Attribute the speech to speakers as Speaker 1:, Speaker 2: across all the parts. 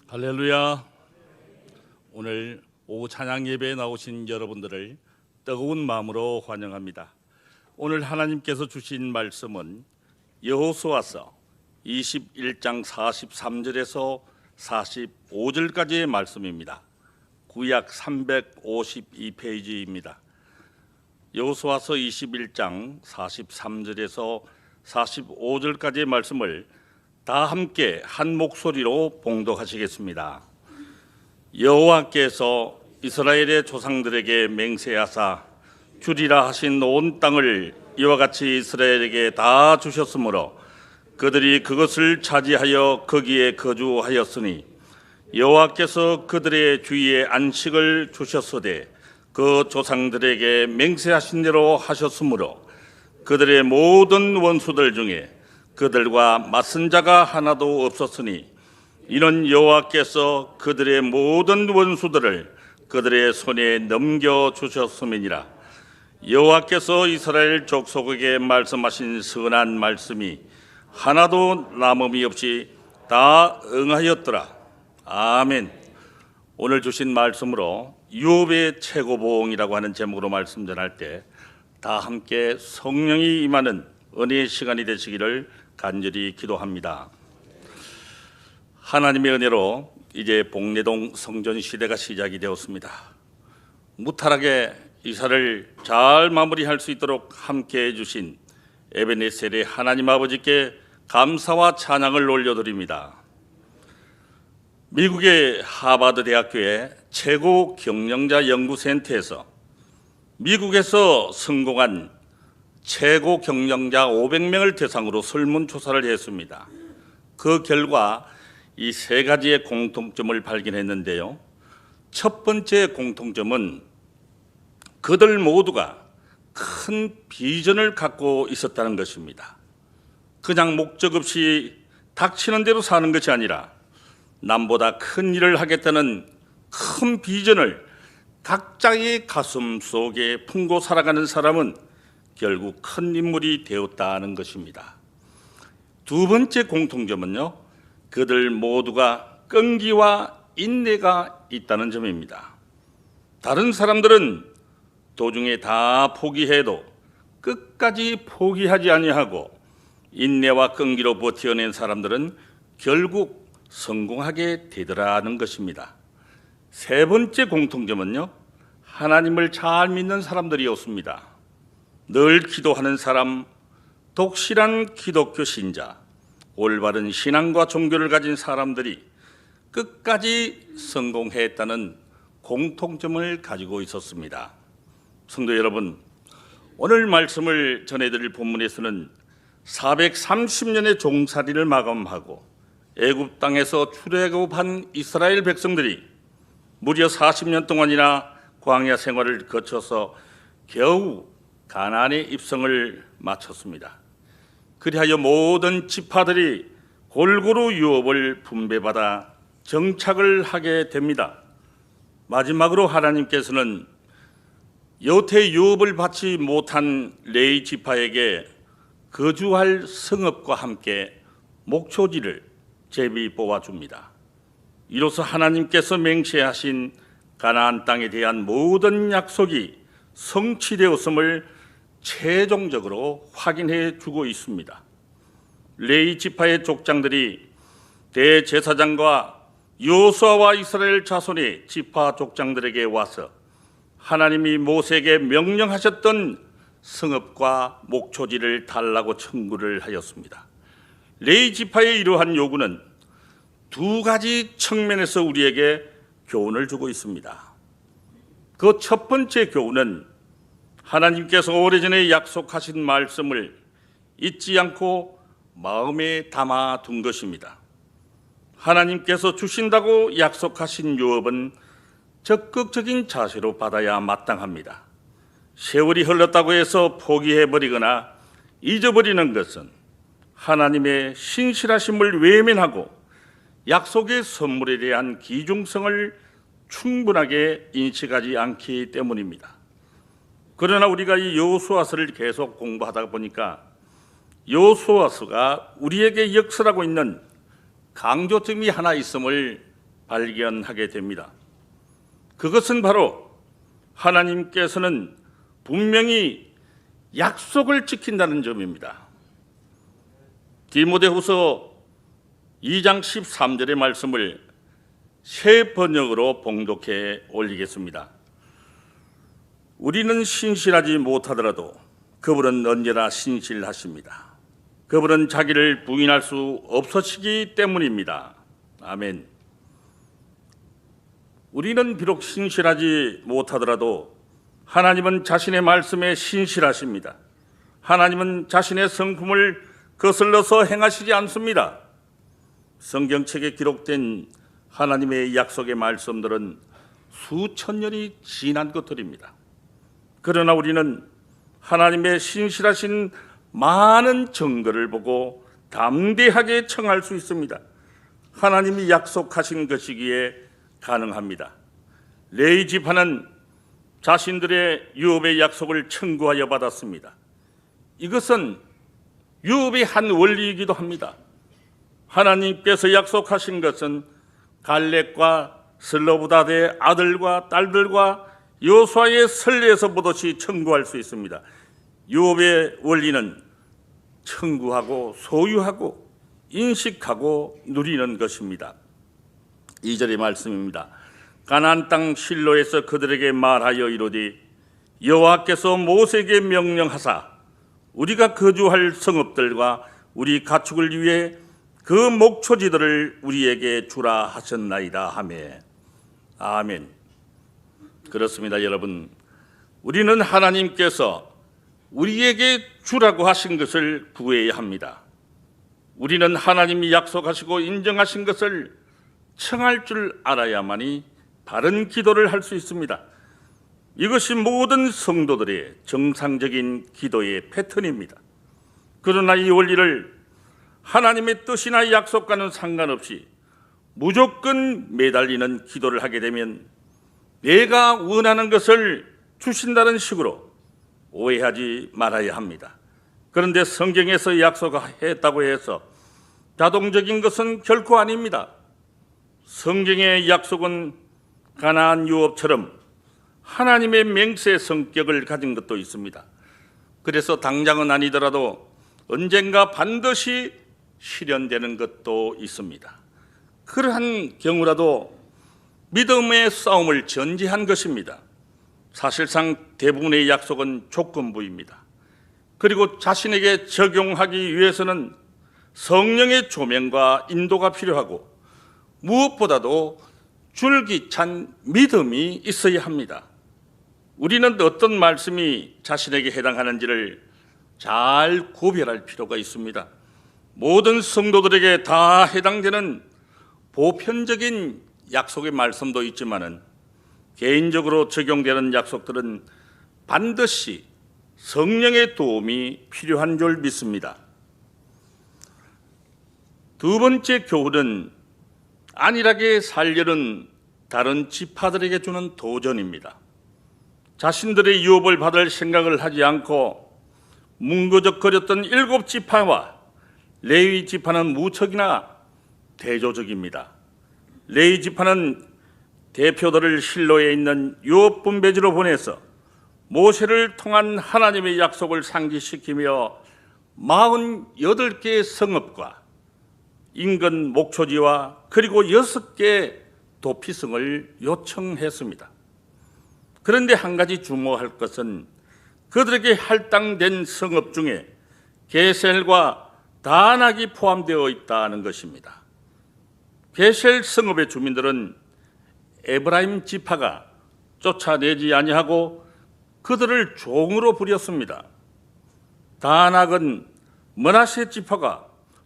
Speaker 1: 할렐루야. 오늘 오후 찬양 예배에 나오신 여러분들을 뜨거운 마음으로 환영합니다. 오늘 하나님께서 주신 말씀은 여호수아서 21장 43절에서 45절까지의 말씀입니다. 구약 352페이지입니다. 여호수아서 21장 43절에서 45절까지의 말씀을 다 함께 한 목소리로 봉독하시겠습니다. 여호와께서 이스라엘의 조상들에게 맹세하사 주리라 하신 온 땅을 이와 같이 이스라엘에게 다 주셨으므로 그들이 그것을 차지하여 거기에 거주하였으니 여호와께서 그들의 주위에 안식을 주셨으되 그 조상들에게 맹세하신 대로 하셨으므로 그들의 모든 원수들 중에 그들과 맞선 자가 하나도 없었으니 이는 여호와께서 그들의 모든 원수들을 그들의 손에 넘겨주셨음이니라. 여호와께서 이스라엘 족속에게 말씀하신 선한 말씀이 하나도 남음이 없이 다 응하였더라. 아멘. 오늘 주신 말씀으로 유업의 최고봉이라고 하는 제목으로 말씀 전할 때 다 함께 성령이 임하는 은혜의 시간이 되시기를 간절히 기도합니다. 하나님의 은혜로 이제 복례동 성전 시대가 시작이 되었습니다. 무탈하게 이사를 잘 마무리할 수 있도록 함께해 주신 에베네셀의 하나님 아버지께 감사와 찬양을 올려드립니다. 미국의 하버드 대학교의 최고 경영자 연구센터에서 미국에서 성공한 최고 경영자 500명을 대상으로 설문조사를 했습니다. 그 결과 이 세 가지의 공통점을 발견했는데요. 첫 번째 공통점은 그들 모두가 큰 비전을 갖고 있었다는 것입니다. 그냥 목적 없이 닥치는 대로 사는 것이 아니라 남보다 큰 일을 하겠다는 큰 비전을 각자의 가슴 속에 품고 살아가는 사람은 결국 큰 인물이 되었다는 것입니다. 두 번째 공통점은요, 그들 모두가 끈기와 인내가 있다는 점입니다. 다른 사람들은 도중에 다 포기해도 끝까지 포기하지 아니하고 인내와 끈기로 버텨낸 사람들은 결국 성공하게 되더라는 것입니다. 세 번째 공통점은요, 하나님을 잘 믿는 사람들이었습니다. 늘 기도하는 사람, 독실한 기독교 신자, 올바른 신앙과 종교를 가진 사람들이 끝까지 성공했다는 공통점을 가지고 있었습니다. 성도 여러분, 오늘 말씀을 전해드릴 본문에서는 430년의 종살이를 마감하고 애굽 땅에서 출애굽한 이스라엘 백성들이 무려 40년 동안이나 광야 생활을 거쳐서 겨우 가나안의 입성을 마쳤습니다. 그리하여 모든 지파들이 골고루 유업을 분배받아 정착을 하게 됩니다. 마지막으로 하나님께서는 여태 유업을 받지 못한 레위 지파에게 거주할 성읍과 함께 목초지를 제비 뽑아줍니다. 이로써 하나님께서 맹세하신 가나안 땅에 대한 모든 약속이 성취되었음을 최종적으로 확인해 주고 있습니다. 레위 지파의 족장들이 대제사장과 여호수아와 이스라엘 자손의 지파 족장들에게 와서 하나님이 모세에게 명령하셨던 성읍과 목초지를 달라고 청구를 하였습니다. 레위 지파의 이러한 요구는 두 가지 측면에서 우리에게 교훈을 주고 있습니다. 그 첫 번째 교훈은 하나님께서 오래전에 약속하신 말씀을 잊지 않고 마음에 담아둔 것입니다. 하나님께서 주신다고 약속하신 유업은 적극적인 자세로 받아야 마땅합니다. 세월이 흘렀다고 해서 포기해버리거나 잊어버리는 것은 하나님의 신실하심을 외면하고 약속의 선물에 대한 귀중성을 충분하게 인식하지 않기 때문입니다. 그러나 우리가 이 여호수아서를 계속 공부하다 보니까 여호수아서가 우리에게 역설하고 있는 강조점이 하나 있음을 발견하게 됩니다. 그것은 바로 하나님께서는 분명히 약속을 지킨다는 점입니다. 디모데후서 2장 13절의 말씀을 새 번역으로 봉독해 올리겠습니다. 우리는 신실하지 못하더라도 그분은 언제나 신실하십니다. 그분은 자기를 부인할 수 없으시기 때문입니다. 아멘. 우리는 비록 신실하지 못하더라도 하나님은 자신의 말씀에 신실하십니다. 하나님은 자신의 성품을 거슬러서 행하시지 않습니다. 성경책에 기록된 하나님의 약속의 말씀들은 수천 년이 지난 것들입니다. 그러나 우리는 하나님의 신실하신 많은 증거를 보고 담대하게 청할 수 있습니다. 하나님이 약속하신 것이기에 가능합니다. 레위 지파는 자신들의 유업의 약속을 청구하여 받았습니다. 이것은 유업의 한 원리이기도 합니다. 하나님께서 약속하신 것은 갈렙과 슬로브닷의 아들과 딸들과 여호수아의 선례에서 보듯이 청구할 수 있습니다. 유업의 원리는 청구하고 소유하고 인식하고 누리는 것입니다. 2절의 말씀입니다. 가나안 땅 실로에서 그들에게 말하여 이르되 여호와께서 모세에게 명령하사 우리가 거주할 성읍들과 우리 가축을 위해 그 목초지들을 우리에게 주라 하셨나이다 하매. 아멘. 그렇습니다, 여러분. 우리는 하나님께서 우리에게 주라고 하신 것을 구해야 합니다. 우리는 하나님이 약속하시고 인정하신 것을 청할 줄 알아야만이 바른 기도를 할 수 있습니다. 이것이 모든 성도들의 정상적인 기도의 패턴입니다. 그러나 이 원리를 하나님의 뜻이나 약속과는 상관없이 무조건 매달리는 기도를 하게 되면 내가 원하는 것을 주신다는 식으로 오해하지 말아야 합니다. 그런데 성경에서 약속했다고 해서 자동적인 것은 결코 아닙니다. 성경의 약속은 가나안 유업처럼 하나님의 맹세 성격을 가진 것도 있습니다. 그래서 당장은 아니더라도 언젠가 반드시 실현되는 것도 있습니다. 그러한 경우라도 믿음의 싸움을 전제한 것입니다. 사실상 대부분의 약속은 조건부입니다. 그리고 자신에게 적용하기 위해서는 성령의 조명과 인도가 필요하고 무엇보다도 줄기찬 믿음이 있어야 합니다. 우리는 어떤 말씀이 자신에게 해당하는지를 잘 구별할 필요가 있습니다. 모든 성도들에게 다 해당되는 보편적인 약속의 말씀도 있지만은 개인적으로 적용되는 약속들은 반드시 성령의 도움이 필요한 줄 믿습니다. 두 번째 교훈은 안일하게 살려는 다른 지파들에게 주는 도전입니다. 자신들의 유업을 받을 생각을 하지 않고 뭉거적거렸던 7지파와 레위 지파는 무척이나 대조적입니다. 레위 지파는 대표들을 실로에 있는 유업 분배지로 보내서 모세를 통한 하나님의 약속을 상기시키며 48개의 성읍과 인근 목초지와 그리고 6개 도피성을 요청했습니다. 그런데 한 가지 주목할 것은 그들에게 할당된 성읍 중에 게셀과 다낙이 포함되어 있다는 것입니다. 게셀 성읍의 주민들은 에브라임 지파가 쫓아내지 아니하고 그들을 종으로 부렸습니다. 다낙은 므낫세 지파가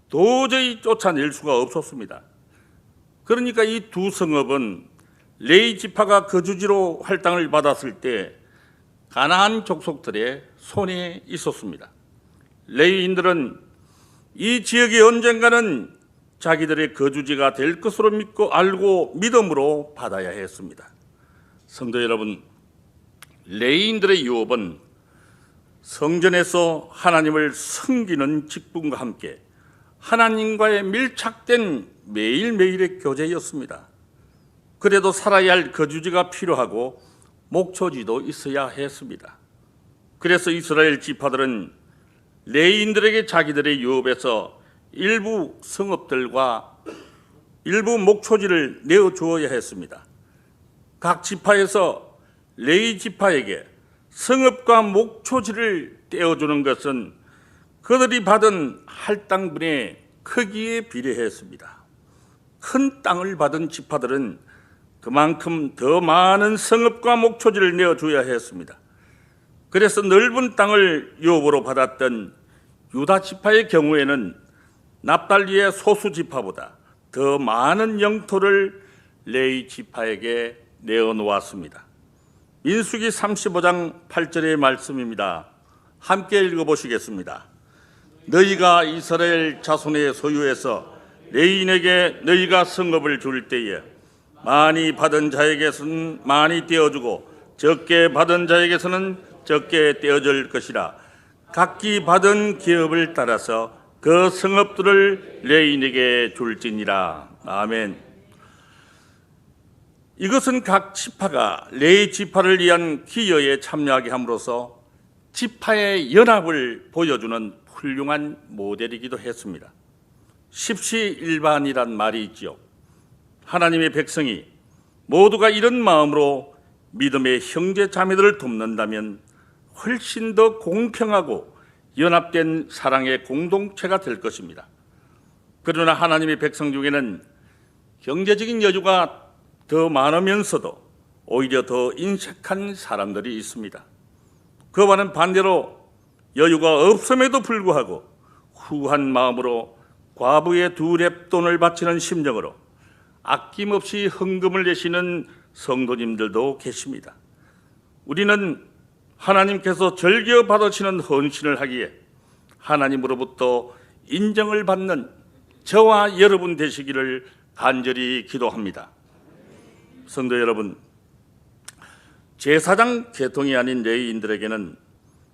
Speaker 1: 도저히 쫓아낼 수가 없었습니다. 그러니까 이 두 성읍은 레위 지파가 거주지로 할당을 받았을 때 가나안 족속들의 손에 있었습니다. 레위인들은 이 지역이 언젠가는 자기들의 거주지가 될 것으로 믿고 알고 믿음으로 받아야 했습니다. 성도 여러분, 레위인들의 유업은 성전에서 하나님을 섬기는 직분과 함께 하나님과의 밀착된 매일매일의 교제였습니다. 그래도 살아야 할 거주지가 필요하고 목초지도 있어야 했습니다. 그래서 이스라엘 지파들은 레위인들에게 자기들의 유업에서 일부 성읍들과 일부 목초지를 내어주어야 했습니다. 각 지파에서 레위 지파에게 성읍과 목초지를 떼어주는 것은 그들이 받은 할당분의 크기에 비례했습니다. 큰 땅을 받은 지파들은 그만큼 더 많은 성읍과 목초지를 내어줘야 했습니다. 그래서 넓은 땅을 유업으로 받았던 유다 지파의 경우에는 납달리의 소수 지파보다 더 많은 영토를 레위 지파에게 내어놓았습니다. 민수기 35장 8절의 말씀입니다. 함께 읽어보시겠습니다. 너희가 이스라엘 자손의 소유에서 레위인에게 너희가 성읍을 줄 때에 많이 받은 자에게서는 많이 떼어주고 적게 받은 자에게서는 적게 떼어줄 것이라. 각기 받은 기업을 따라서 그 성읍들을 레위인에게 줄지니라. 아멘. 이것은 각 지파가 레위 지파를 위한 기여에 참여하게 함으로써 지파의 연합을 보여주는 훌륭한 모델이기도 했습니다. 십시일반이란 말이 있지요. 하나님의 백성이 모두가 이런 마음으로 믿음의 형제 자매들을 돕는다면 훨씬 더 공평하고 연합된 사랑의 공동체가 될 것입니다. 그러나 하나님의 백성 중에는 경제적인 여유가 더 많으면서도 오히려 더 인색한 사람들이 있습니다. 그와는 반대로 여유가 없음에도 불구하고 후한 마음으로 과부의 2렙돈을 바치는 심정으로 아낌없이 헌금을 내시는 성도님들도 계십니다. 우리는 하나님께서 즐겨 받으시는 헌신을 하기에 하나님으로부터 인정을 받는 저와 여러분 되시기를 간절히 기도합니다. 성도 여러분, 제사장 계통이 아닌 레위인들에게는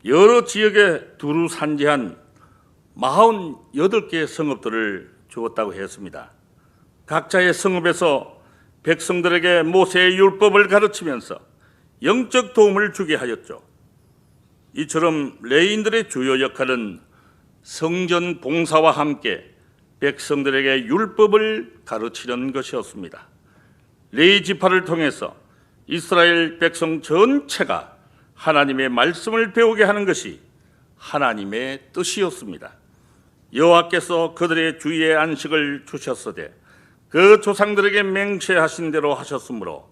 Speaker 1: 여러 지역에 두루 산지한 48개의 성읍들을 주었다고 했습니다. 각자의 성읍에서 백성들에게 모세의 율법을 가르치면서 영적 도움을 주게 하였죠. 이처럼 레위인들의 주요 역할은 성전 봉사와 함께 백성들에게 율법을 가르치는 것이었습니다. 레위 지파를 통해서 이스라엘 백성 전체가 하나님의 말씀을 배우게 하는 것이 하나님의 뜻이었습니다. 여호와께서 그들의 주의 안식을 주셨으되 그 조상들에게 맹세하신 대로 하셨으므로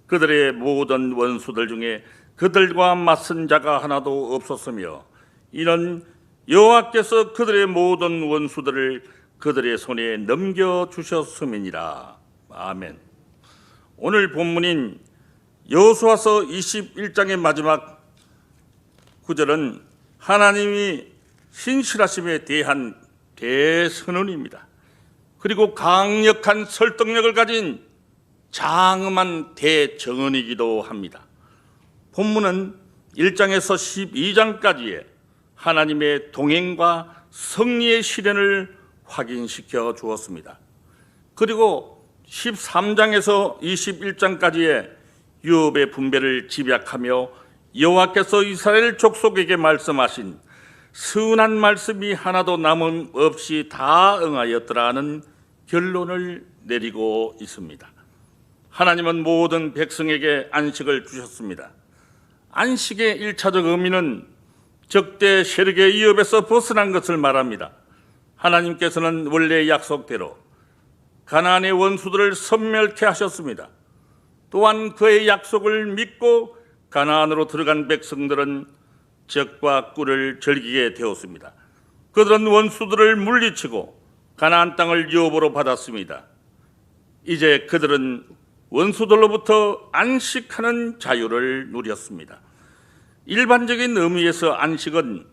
Speaker 1: 그들의 모든 원수들 중에 그들과 맞선 자가 하나도 없었으며 이는 여호와께서 그들의 모든 원수들을 그들의 손에 넘겨주셨음이니라. 아멘. 오늘 본문인 여호수아서 21장의 마지막 구절은 하나님이 신실하심에 대한 대선언입니다. 그리고 강력한 설득력을 가진 장엄한 대정언이기도 합니다. 본문은 1장에서 12장까지의 하나님의 동행과 승리의 실현을 확인시켜 주었습니다. 그리고 13장에서 21장까지의 유업의 분배를 집약하며 여호와께서 이스라엘 족속에게 말씀하신 선한 말씀이 하나도 남음없이 다 응하였더라는 결론을 내리고 있습니다. 하나님은 모든 백성에게 안식을 주셨습니다. 안식의 1차적 의미는 적대 세력의 위협에서 벗어난 것을 말합니다. 하나님께서는 원래 약속대로 가나안의 원수들을 섬멸케 하셨습니다. 또한 그의 약속을 믿고 가나안으로 들어간 백성들은 적과 꿀을 즐기게 되었습니다. 그들은 원수들을 물리치고 가나안 땅을 유업으로 받았습니다. 이제 그들은 원수들로부터 안식하는 자유를 누렸습니다. 일반적인 의미에서 안식은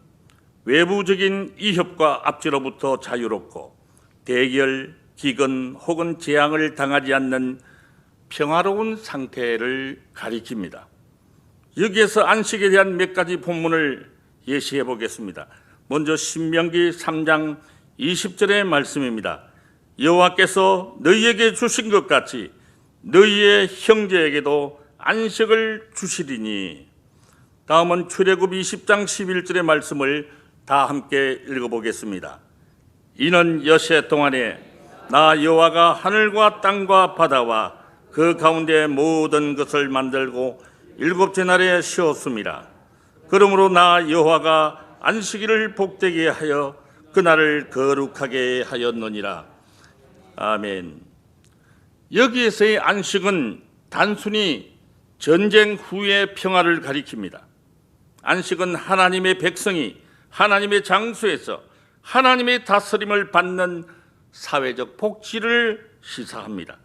Speaker 1: 외부적인 위협과 압제로부터 자유롭고 대결, 기근 혹은 재앙을 당하지 않는 평화로운 상태를 가리킵니다. 여기에서 안식에 대한 몇 가지 본문을 예시해 보겠습니다. 먼저 신명기 3장 20절의 말씀입니다. 여호와께서 너희에게 주신 것 같이 너희의 형제에게도 안식을 주시리니. 다음은 출애굽 20장 11절의 말씀을 다 함께 읽어보겠습니다. 이는 여세 동안에 나 여호와가 하늘과 땅과 바다와 그 가운데 모든 것을 만들고 일곱째 날에 쉬었습니다. 그러므로 나 여호와가 안식일을 복되게 하여 그날을 거룩하게 하였느니라. 아멘. 여기에서의 안식은 단순히 전쟁 후의 평화를 가리킵니다. 안식은 하나님의 백성이 하나님의 장소에서 하나님의 다스림을 받는 사회적 복지를 시사합니다.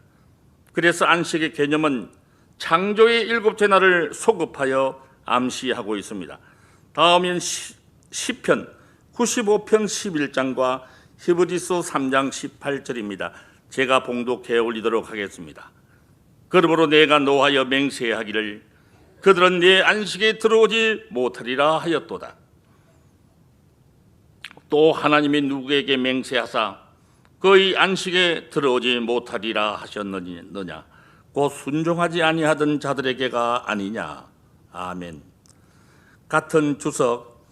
Speaker 1: 그래서 안식의 개념은 창조의 일곱째 날을 소급하여 암시하고 있습니다. 다음은 시편 95편 11장과 히브리서 3장 18절입니다. 제가 봉독해 올리도록 하겠습니다. 그러므로 내가 노하여 맹세하기를 그들은 내 안식에 들어오지 못하리라 하였도다. 또 하나님이 누구에게 맹세하사 그의 안식에 들어오지 못하리라 하셨느냐? 곧 순종하지 아니하던 자들에게가 아니냐. 아멘. 같은 주석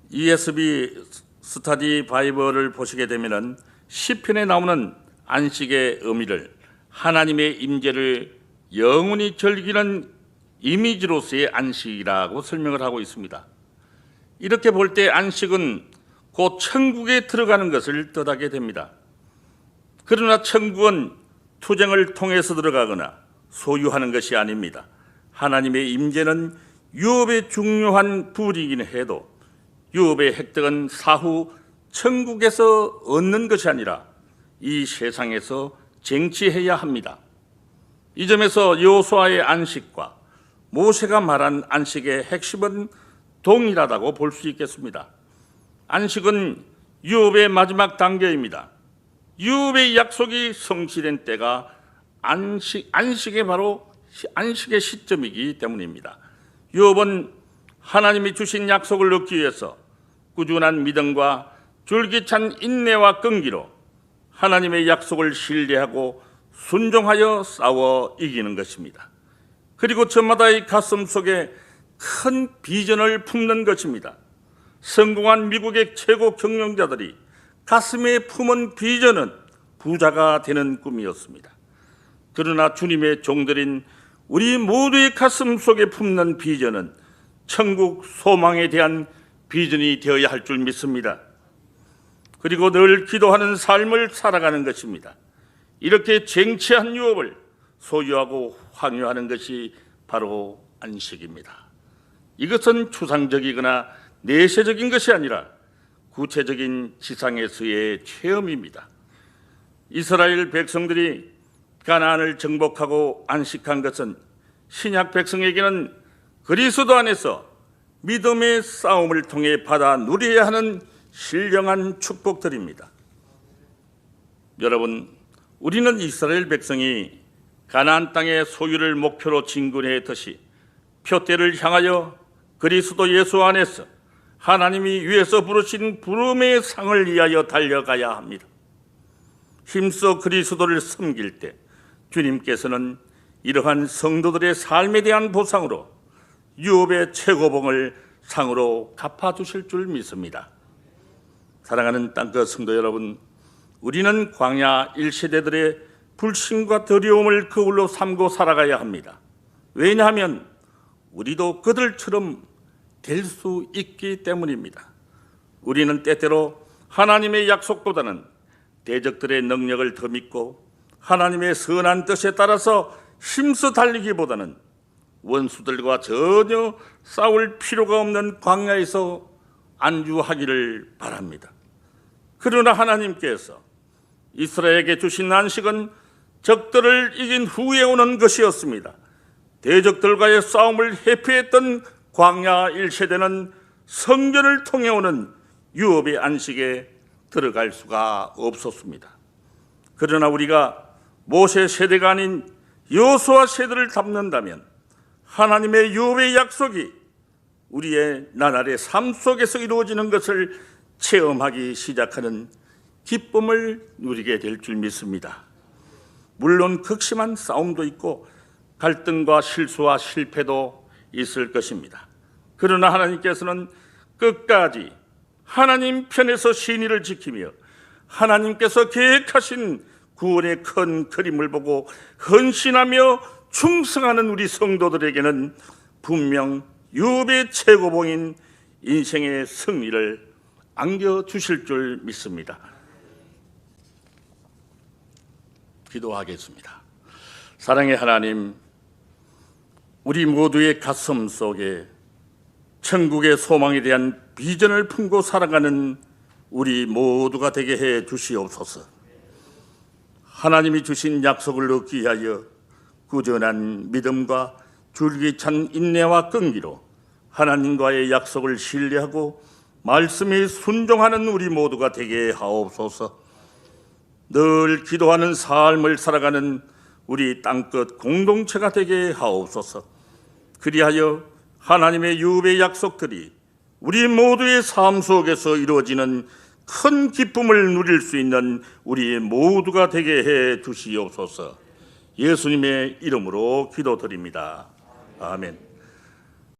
Speaker 1: ESV 스터디 바이블을 보시게 되면은 시편에 나오는 안식의 의미를 하나님의 임재를 영원히 즐기는 이미지로서의 안식이라고 설명을 하고 있습니다. 이렇게 볼 때 안식은 곧 천국에 들어가는 것을 뜻하게 됩니다. 그러나 천국은 투쟁을 통해서 들어가거나 소유하는 것이 아닙니다. 하나님의 임재는 유업의 중요한 부분이긴 해도 유업의 획득은 사후 천국에서 얻는 것이 아니라 이 세상에서 쟁취해야 합니다. 이 점에서 여호수아의 안식과 모세가 말한 안식의 핵심은 동일하다고 볼 수 있겠습니다. 안식은 유업의 마지막 단계입니다. 유업의 약속이 성취된 때가 안식의 바로 안식의 시점이기 때문입니다. 유업은 하나님이 주신 약속을 얻기 위해서 꾸준한 믿음과 줄기찬 인내와 끈기로 하나님의 약속을 신뢰하고 순종하여 싸워 이기는 것입니다. 그리고 저마다의 가슴 속에 큰 비전을 품는 것입니다. 성공한 미국의 최고 경영자들이 가슴에 품은 비전은 부자가 되는 꿈이었습니다. 그러나 주님의 종들인 우리 모두의 가슴 속에 품는 비전은 천국 소망에 대한 비전이 되어야 할 줄 믿습니다. 그리고 늘 기도하는 삶을 살아가는 것입니다. 이렇게 쟁취한 유업을 소유하고 황유하는 것이 바로 안식입니다. 이것은 추상적이거나 내세적인 것이 아니라 구체적인 지상에서의 체험입니다. 이스라엘 백성들이 가나안을 정복하고 안식한 것은 신약 백성에게는 그리스도 안에서 믿음의 싸움을 통해 받아 누려야 하는 신령한 축복들입니다. 여러분, 우리는 이스라엘 백성이 가나안 땅의 소유를 목표로 진군했듯이 표대를 향하여 그리스도 예수 안에서 하나님이 위에서 부르신 부름의 상을 위하여 달려가야 합니다. 힘써 그리스도를 섬길 때 주님께서는 이러한 성도들의 삶에 대한 보상으로 유업의 최고봉을 상으로 갚아주실 줄 믿습니다. 사랑하는 땅끝 성도 여러분, 우리는 광야 1세대들의 불신과 더러움을 거울로 삼고 살아가야 합니다. 왜냐하면 우리도 그들처럼 될 수 있기 때문입니다. 우리는 때때로 하나님의 약속보다는 대적들의 능력을 더 믿고 하나님의 선한 뜻에 따라서 힘써 달리기보다는 원수들과 전혀 싸울 필요가 없는 광야에서 안주하기를 바랍니다. 그러나 하나님께서 이스라엘에게 주신 안식은 적들을 이긴 후에 오는 것이었습니다. 대적들과의 싸움을 회피했던 광야 1세대는 성전을 통해 오는 유업의 안식에 들어갈 수가 없었습니다. 그러나 우리가 모세 세대가 아닌 여호수아 세대를 담는다면 하나님의 유업의 약속이 우리의 나날의 삶 속에서 이루어지는 것을 체험하기 시작하는 기쁨을 누리게 될 줄 믿습니다. 물론 극심한 싸움도 있고 갈등과 실수와 실패도 있을 것입니다. 그러나 하나님께서는 끝까지 하나님 편에서 신의를 지키며 하나님께서 계획하신 구원의 큰 그림을 보고 헌신하며 충성하는 우리 성도들에게는 분명 유업의 최고봉인 인생의 승리를 안겨주실 줄 믿습니다. 기도하겠습니다. 사랑의 하나님, 우리 모두의 가슴 속에 천국의 소망에 대한 비전을 품고 살아가는 우리 모두가 되게 해 주시옵소서. 하나님이 주신 약속을 얻기 위하여 꾸준한 믿음과 줄기찬 인내와 끈기로 하나님과의 약속을 신뢰하고 말씀에 순종하는 우리 모두가 되게 하옵소서. 늘 기도하는 삶을 살아가는 우리 땅끝 공동체가 되게 하옵소서. 그리하여 하나님의 유업의 약속들이 우리 모두의 삶 속에서 이루어지는 큰 기쁨을 누릴 수 있는 우리 모두가 되게 해 주시옵소서. 예수님의 이름으로 기도드립니다. 아멘.